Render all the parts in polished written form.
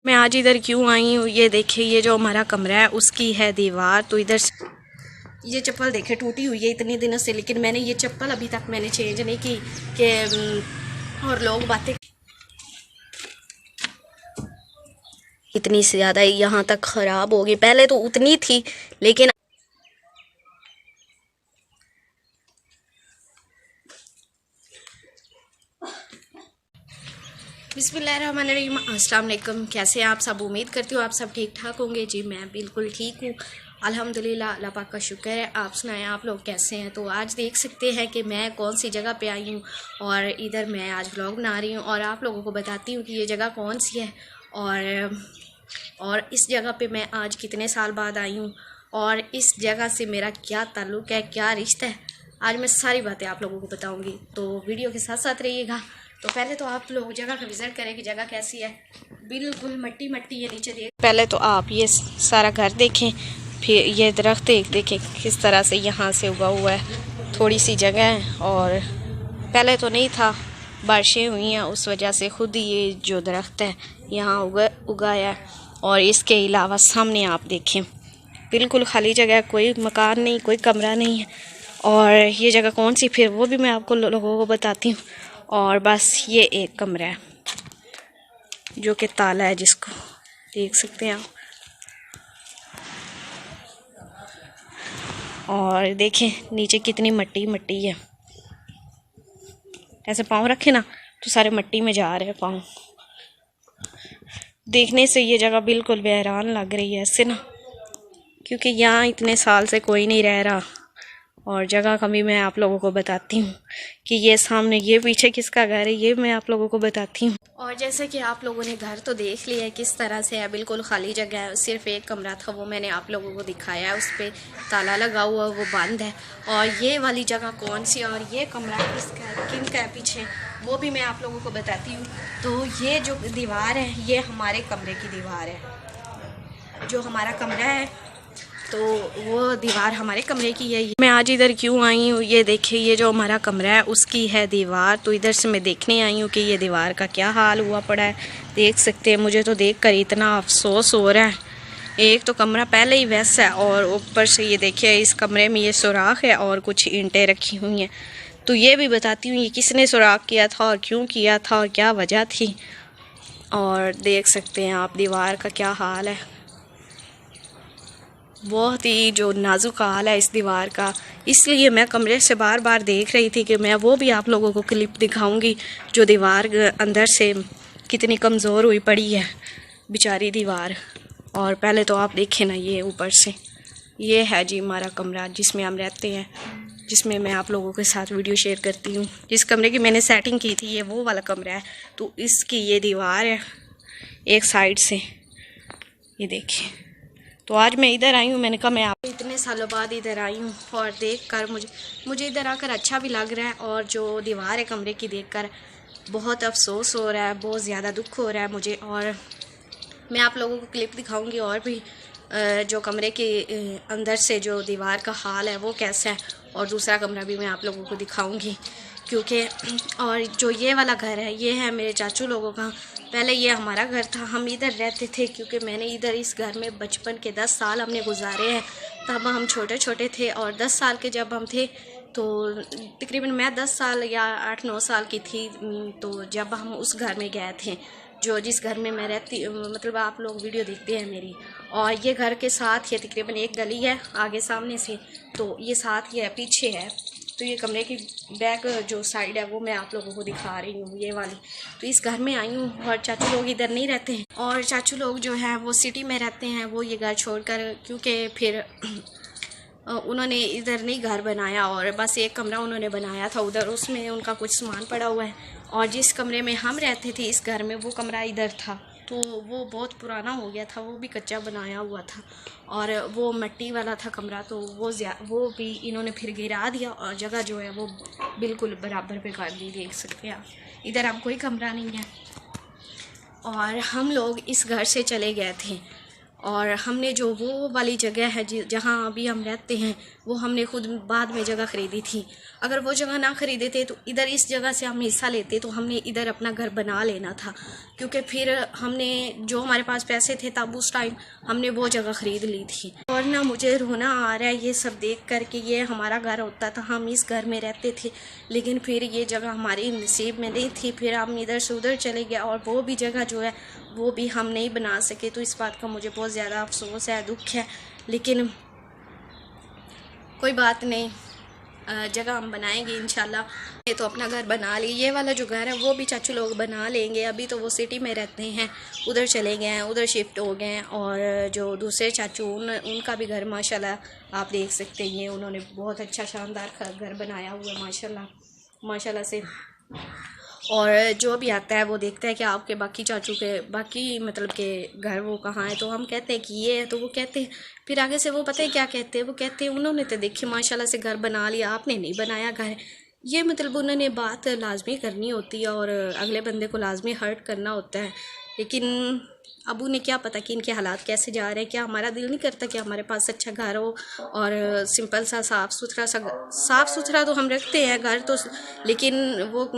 मैं आज इधर क्यों आई हूँ, ये देखिए, ये जो हमारा कमरा है उसकी है दीवार। तो इधर ये चप्पल देखे टूटी हुई है इतने दिनों से, लेकिन मैंने ये चप्पल अभी तक मैंने चेंज नहीं की कि और लोग बातें इतनी से ज़्यादा यहाँ तक ख़राब हो गई। पहले तो उतनी थी, लेकिन बिस्मिल्लाहिर्रहमानिर्रहीम, अस्सलाम वालेकुम। कैसे हैं आप सब? उम्मीद करती हूँ आप सब ठीक ठाक होंगे। जी मैं बिल्कुल ठीक हूँ, अल्हम्दुलिल्लाह, अल्लाह पाक का शुक्र है। आप सुनाएं, आप लोग कैसे हैं? तो आज देख सकते हैं कि मैं कौन सी जगह पे आई हूँ, और इधर मैं आज व्लॉग बना रही हूँ और आप लोगों को बताती हूँ कि ये जगह कौन सी है और इस जगह पे मैं आज कितने साल बाद आई हूँ और इस जगह से मेरा क्या ताल्लुक़ है, क्या रिश्ता है। आज मैं सारी बातें आप लोगों को बताऊँगी, तो वीडियो के साथ साथ रहिएगा। तो पहले तो आप लोग जगह का विज़िट करें कि जगह कैसी है। बिल्कुल मट्टी मट्टी है नीचे देख। पहले तो आप ये सारा घर देखें, फिर ये दरख्त देखें किस तरह से यहाँ से उगा हुआ है। थोड़ी सी जगह है और पहले तो नहीं था, बारिशें हुई हैं उस वजह से खुद ही ये जो दरख्त है यहाँ उगाया है। और इसके अलावा सामने आप देखें बिल्कुल खाली जगह है, कोई मकान नहीं, कोई कमरा नहीं है। और ये जगह कौन सी फिर वो भी मैं आपको लोगों को बताती हूँ। और बस ये एक कमरा है जो कि ताला है, जिसको देख सकते हैं आप। और देखें नीचे कितनी मट्टी मट्टी है, ऐसे पाँव रखे ना तो सारे मट्टी में जा रहे हैं पाँव। देखने से ये जगह बिल्कुल बेहरान लग रही है ऐसे ना, क्योंकि यहाँ इतने साल से कोई नहीं रह रहा। और जगह का भी मैं आप लोगों को बताती हूँ कि ये सामने, ये पीछे किसका घर है, ये मैं आप लोगों को बताती हूँ। और जैसे कि आप लोगों ने घर तो देख लिया है किस तरह से है, बिल्कुल खाली जगह है। सिर्फ एक कमरा था, वो मैंने आप लोगों को दिखाया है, उस पर ताला लगा हुआ, वो बंद है। और ये वाली जगह कौन सी है और ये कमरा किसका है, किन का है पीछे, वो भी मैं आप लोगों को बताती हूँ। तो ये जो दीवार है ये हमारे कमरे की दीवार है, जो हमारा कमरा है तो वो दीवार हमारे कमरे की है। मैं आज इधर क्यों आई हूँ, ये देखिए, ये जो हमारा कमरा है उसकी है दीवार। तो इधर से मैं देखने आई हूँ कि ये दीवार का क्या हाल हुआ पड़ा है। देख सकते हैं, मुझे तो देखकर इतना अफसोस हो रहा है। एक तो कमरा पहले ही वैसा है और ऊपर से ये देखिए इस कमरे में ये सुराख है और कुछ ईंटें रखी हुई हैं। तो ये भी बताती हूँ ये किसने सुराख किया था और क्यों किया था और क्या वजह थी। और देख सकते हैं आप दीवार का क्या हाल है, बहुत ही जो नाजुक हाल है इस दीवार का। इसलिए मैं कमरे से बार बार देख रही थी कि मैं वो भी आप लोगों को क्लिप दिखाऊंगी जो दीवार अंदर से कितनी कमज़ोर हुई पड़ी है बेचारी दीवार। और पहले तो आप देखें ना, ये ऊपर से ये है जी हमारा कमरा जिसमें हम रहते हैं, जिसमें मैं आप लोगों के साथ वीडियो शेयर करती हूँ। जिस कमरे की मैंने सेटिंग की थी ये वो वाला कमरा है। तो इसकी ये दीवार है एक साइड से, ये देखिए। तो आज मैं इधर आई हूँ, मैंने कहा मैं आप इतने सालों बाद इधर आई हूँ और देखकर मुझे इधर आकर अच्छा भी लग रहा है। और जो दीवार है कमरे की देखकर बहुत अफसोस हो रहा है, बहुत ज़्यादा दुख हो रहा है मुझे। और मैं आप लोगों को क्लिप दिखाऊंगी और भी जो कमरे के अंदर से जो दीवार का हाल है वो कैसा है, और दूसरा कमरा भी मैं आप लोगों को दिखाऊंगी। क्योंकि और जो ये वाला घर है ये है मेरे चाचू लोगों का। पहले ये हमारा घर था, हम इधर रहते थे, क्योंकि मैंने इधर इस घर में बचपन के 10 साल हमने गुजारे हैं। तब हम छोटे छोटे थे और 10 साल के जब हम थे तो तकरीबन मैं 10 साल या 8-9 साल की थी, तो जब हम उस घर में गए थे जो जिस घर में मैं रहती, मतलब आप लोग वीडियो देखते हैं मेरी। और ये घर के साथ ही तकरीबन एक गली है आगे सामने से, तो ये साथ ही है, पीछे है। तो ये कमरे की बैक जो साइड है वो मैं आप लोगों को दिखा रही हूँ, ये वाली। तो इस घर में आई हूँ और चाचू लोग इधर नहीं रहते हैं, और चाचू लोग जो हैं वो सिटी में रहते हैं। वो ये घर छोड़कर, क्योंकि फिर उन्होंने इधर नहीं घर बनाया और बस एक कमरा उन्होंने बनाया था उधर, उसमें उनका कुछ सामान पड़ा हुआ है। और जिस कमरे में हम रहते थे इस घर में, वो कमरा इधर था, तो वो बहुत पुराना हो गया था, वो भी कच्चा बनाया हुआ था और वो मिट्टी वाला था कमरा। तो वो भी इन्होंने फिर गिरा दिया और जगह जो है वो बिल्कुल बराबर पे कर दी। देख सकते हैं आप, इधर अब कोई कमरा नहीं है। और हम लोग इस घर से चले गए थे और हमने जो वो वाली जगह है जहाँ अभी हम रहते हैं, वो हमने खुद बाद में जगह ख़रीदी थी। अगर वो जगह ना ख़रीदे थे तो इधर इस जगह से हम हिस्सा लेते तो हमने इधर अपना घर बना लेना था। क्योंकि फिर हमने जो हमारे पास पैसे थे तब उस टाइम हमने वो जगह ख़रीद ली थी। और ना मुझे रोना आ रहा है ये सब देख कर कि ये हमारा घर होता था, हम इस घर में रहते थे, लेकिन फिर ये जगह हमारी नसीब में नहीं थी, फिर हम इधर से उधर चले गए और वो भी जगह जो है वो भी हम नहीं बना सके। तो इस बात का मुझे बहुत ज़्यादा अफसोस है, दुख है, लेकिन कोई बात नहीं, जगह हम बनाएंगे इंशाल्लाह। ये तो अपना घर बना ली, ये वाला जो घर है वो भी चाचू लोग बना लेंगे। अभी तो वो सिटी में रहते हैं, उधर चले गए हैं, उधर शिफ्ट हो गए हैं। और जो दूसरे चाचू उनका भी घर माशाल्लाह आप देख सकते हैं, ये उन्होंने बहुत अच्छा शानदार घर बनाया हुआ है माशाल्लाह से। और जो भी आता है वो देखता है कि आपके बाकी चाचू के बाकी मतलब के घर वो कहाँ है, तो हम कहते हैं कि ये है, तो वो कहते हैं, फिर आगे से वो पता है क्या कहते हैं, वो कहते हैं उन्होंने तो देखिए माशाल्लाह से घर बना लिया, आपने नहीं बनाया घर। ये मतलब उन्होंने बात लाजमी करनी होती है और अगले बंदे को लाजमी हर्ट करना होता है, लेकिन अब उन्हें क्या पता कि इनके हालात कैसे जा रहे हैं। क्या हमारा दिल नहीं करता कि हमारे पास अच्छा घर हो और सिंपल सा साफ़ सुथरा तो हम रखते हैं घर तो, लेकिन वो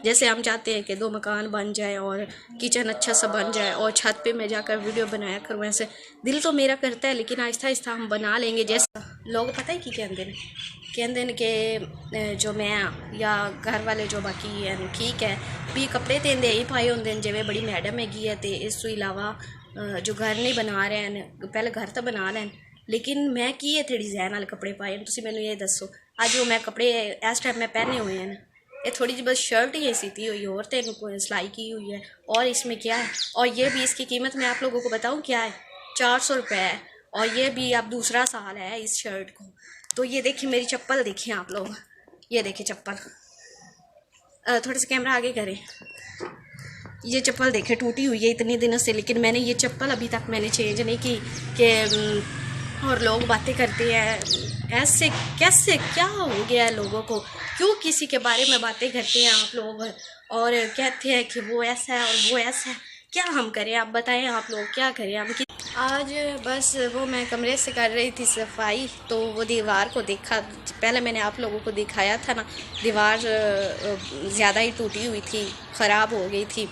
जैसे हम चाहते हैं कि 2 मकान बन जाए और किचन अच्छा सा बन जाए और छत पे मैं जाकर वीडियो बनाया करूँ, वैसे दिल तो मेरा करता है, लेकिन आहिस्ता आहिस्ता हम बना लेंगे। जैसे लोग पता है कि कहते हैं कि जो मैं या घर वाले जो बाकी हैं ठीक है भी कपड़े तो इंदे ही पाए होंगे जिमें बड़ी मैडम हैगी है, तो इस तो इलावा जो घर नहीं बना रहे हैं, पहले घर तो बना लें, लेकिन मैं की इतने डिज़ाइन वाले कपड़े पाए। तुम मैनू ये दसो अज वो मैं कपड़े इस टाइम मैं पहने हुए हैं, ये थोड़ी जी बस शर्ट ही सीती हुई और तो इनको सिलाई की हुई है। और इसमें क्या है, और ये भी इसकी कीमत मैं आप लोगों को बताऊं क्या है, 400 रुपये है। और ये भी अब दूसरा साल है इस शर्ट को। तो ये देखिए मेरी चप्पल देखिए आप लोग, ये देखिए चप्पल, थोड़ा सा कैमरा आगे करें, ये चप्पल देखे टूटी हुई है इतने दिनों से, लेकिन मैंने ये चप्पल अभी तक मैंने चेंज नहीं की कि और लोग बातें करते हैं ऐसे कैसे, क्या हो गया है लोगों को, क्यों किसी के बारे में बातें करते हैं आप लोग और कहते हैं कि वो ऐसा है और वो ऐसा है। क्या हम करें, आप बताएं, आप लोग क्या करें हम। आज बस वो मैं कमरे से कर रही थी सफाई, तो वो दीवार को देखा, पहले मैंने आप लोगों को दिखाया था ना, दीवार ज़्यादा ही टूटी हुई थी, ख़राब हो गई थी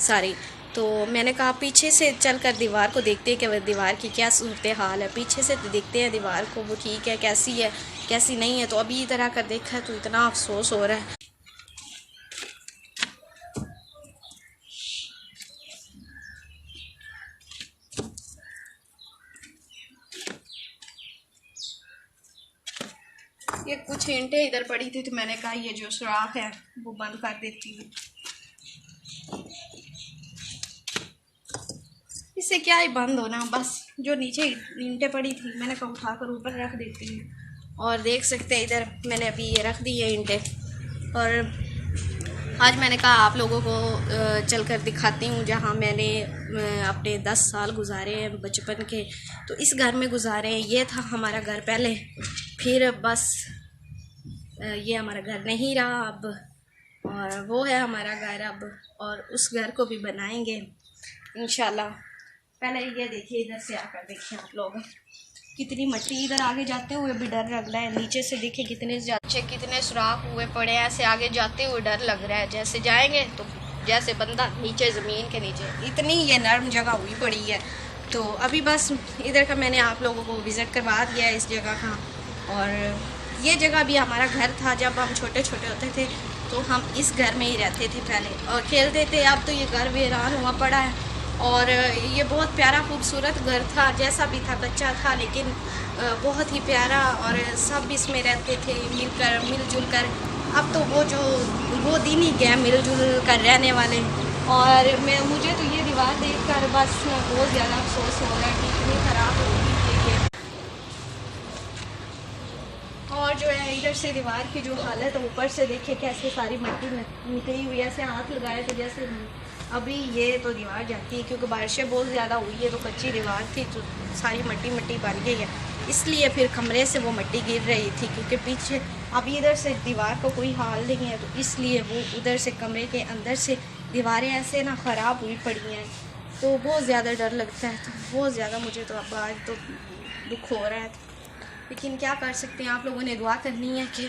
सारी। तो मैंने कहा पीछे से चलकर दीवार को देखते हैं कि वह दीवार की क्या सूरत हाल है, पीछे से देखते हैं दीवार को वो ठीक है कैसी है कैसी नहीं है। तो अभी इधर आकर देखा तो इतना अफसोस हो रहा है। ये कुछ ईंटें इधर पड़ी थी तो मैंने कहा ये जो सुराख है वो बंद कर देती हूँ, इससे क्या ही बंद होना, बस जो नीचे ईंटें पड़ी थी मैंने कहा उठाकर ऊपर रख देती हूँ। और देख सकते हैं इधर मैंने अभी ये रख दी है ईंटें। और आज मैंने कहा आप लोगों को चलकर दिखाती हूँ जहाँ मैंने अपने 10 साल गुजारे हैं बचपन के, तो इस घर में गुजारे हैं। ये था हमारा घर पहले, फिर बस ये हमारा घर नहीं रहा अब, और वो है हमारा घर अब, और उस घर को भी बनाएंगे इंशाल्लाह। पहले ये देखिए, इधर से आकर देखिए आप लोग कितनी मट्टी, इधर आगे जाते हुए भी डर लग रहा है। नीचे से देखिए कितने सुराख हुए पड़े हैं, ऐसे आगे जाते हुए डर लग रहा है, जैसे जाएंगे तो जैसे बंदा नीचे ज़मीन के नीचे, इतनी ये नरम जगह हुई पड़ी है। तो अभी बस इधर का मैंने आप लोगों को विज़िट करवा दिया है इस जगह का। और ये जगह भी हमारा घर था, जब हम छोटे छोटे होते थे तो हम इस घर में ही रहते थे पहले और खेलते थे। अब तो ये घर वीरान हुआ पड़ा है और ये बहुत प्यारा खूबसूरत घर था, जैसा भी था कच्चा था लेकिन बहुत ही प्यारा, और सब इसमें रहते थे मिलजुल कर। अब तो वो दिन ही गए मिलजुल कर रहने वाले। और मुझे तो ये दीवार देखकर बस बहुत ज़्यादा अफसोस हो रहा है कि इतनी ख़राब हो गई है। और जो है इधर से दीवार की जो हालत है, ऊपर से देखिए कैसे सारी मट्टी में निकली हुई, ऐसे हाथ लगाए तो जैसे अभी ये तो दीवार जाती है, क्योंकि बारिशें बहुत ज़्यादा हुई है तो कच्ची दीवार थी तो सारी मट्टी बन गई है, इसलिए फिर कमरे से वो मट्टी गिर रही थी। क्योंकि पीछे अभी इधर से दीवार को कोई हाल नहीं है, तो इसलिए वो उधर से कमरे के अंदर से दीवारें ऐसे ना ख़राब हुई पड़ी हैं, तो बहुत ज़्यादा डर लगता है। तो बहुत ज़्यादा मुझे तो अब आज तो दुख हो रहा है, लेकिन क्या कर सकते हैं। आप लोगों ने दुआ करनी है कि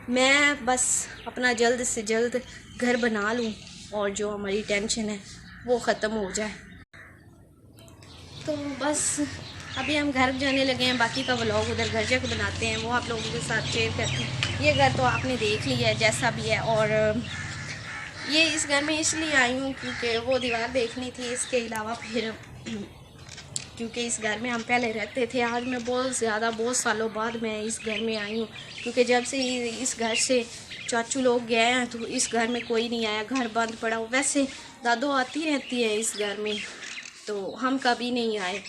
मैं बस अपना जल्द से जल्द घर बना लूँ और जो हमारी टेंशन है वो ख़त्म हो जाए। तो बस अभी हम घर जाने लगे हैं, बाकी का व्लॉग उधर घर जाकर बनाते हैं, वो आप लोगों के साथ शेयर करते हैं। ये घर तो आपने देख लिया है जैसा भी है, और ये इस घर में इसलिए आई हूँ क्योंकि वो दीवार देखनी थी। इसके अलावा फिर क्योंकि इस घर में हम पहले रहते थे, आज मैं बहुत सालों बाद मैं इस घर में आई हूँ, क्योंकि जब से इस घर से चाचू लोग गए हैं तो इस घर में कोई नहीं आया, घर बंद पड़ा। वैसे दादू आती रहती है इस घर में, तो हम कभी नहीं आए।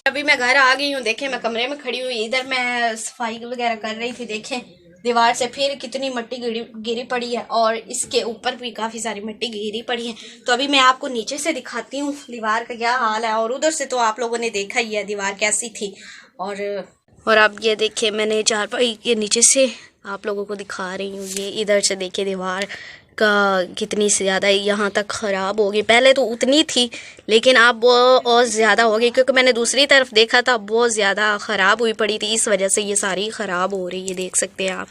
अभी मैं घर आ गई हूँ, देखें मैं कमरे में खड़ी हुई, इधर मैं सफाई वगैरह कर रही थी। देखें दीवार से फिर कितनी मिट्टी गिरी पड़ी है, और इसके ऊपर भी काफ़ी सारी मिट्टी गिरी पड़ी है। तो अभी मैं आपको नीचे से दिखाती हूँ दीवार का क्या हाल है, और उधर से तो आप लोगों ने देखा ही है दीवार कैसी थी। और अब ये देखिए मैंने चारपाई के नीचे से आप लोगों को दिखा रही हूँ। ये इधर से देखिए दीवार का कितनी ज़्यादा यहाँ तक ख़राब हो गई। पहले तो उतनी थी लेकिन अब वो और ज़्यादा हो गई, क्योंकि मैंने दूसरी तरफ देखा था बहुत ज़्यादा ख़राब हुई पड़ी थी। इस वजह से ये सारी ख़राब हो रही है, देख सकते हैं आप।